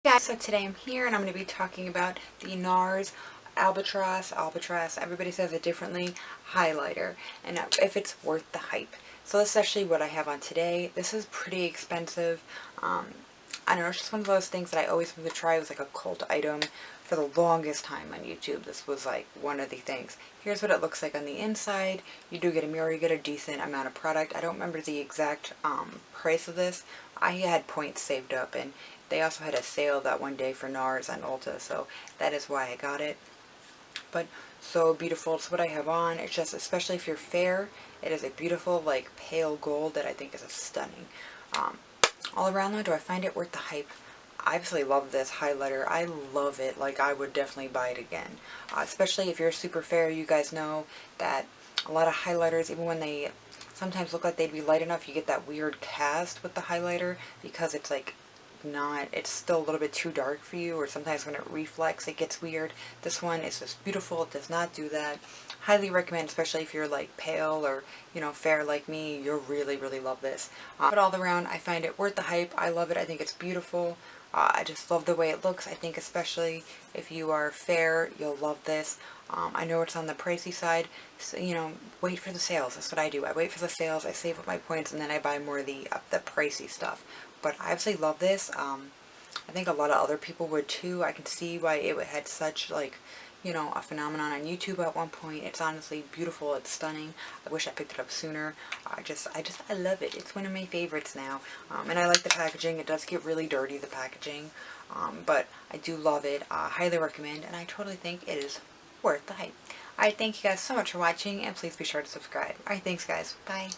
Guys, so today I'm here and I'm going to be talking about the Nars Albatross, everybody says it differently, highlighter, and if it's worth the hype. So this is actually what I have on today. This is pretty expensive. I don't know, it's just one of those things that I always wanted to try. It was like a cult item for the longest time on YouTube. This was like one of the things. Here's what it looks like on the inside. You do get a mirror, you get a decent amount of product. I don't remember the exact price of this. I had points saved up, and they also had a sale that one day for Nars on Ulta, so that is why I got it. But so beautiful. It's what I have on. It's just, especially if you're fair, it is a beautiful like pale gold that I think is a stunning. All around though, do I find it worth the hype? I absolutely love this highlighter. I love it. Like, I would definitely buy it again. Especially if you're super fair, you guys know that a lot of highlighters, even when they sometimes look like they'd be light enough, you get that weird cast with the highlighter because it's like not, it's still a little bit too dark for you, or sometimes when it reflects it gets weird. This one is just beautiful. It does not do that. Highly recommend, especially if you're like pale or, you know, fair like me. You'll really love this. But all around, I find it worth the hype. I love it. I think it's beautiful. I just love the way it looks. I think especially if you are fair, you'll love this. I know it's on the pricey side, so, you know, wait for the sales. That's what I do. I wait for the sales, I save up my points, and then I buy more of the pricey stuff. But I absolutely love this. I think a lot of other people would too. I can see why it had such, like, you know, a phenomenon on YouTube at one point. It's honestly beautiful. It's stunning. I wish I picked it up sooner. I love it. It's one of my favorites now. And I like the packaging. It does get really dirty, the packaging. But I do love it. Highly recommend. And I totally think it is worth the hype. Alright, thank you guys so much for watching. And please be sure to subscribe. Alright, thanks guys. Bye.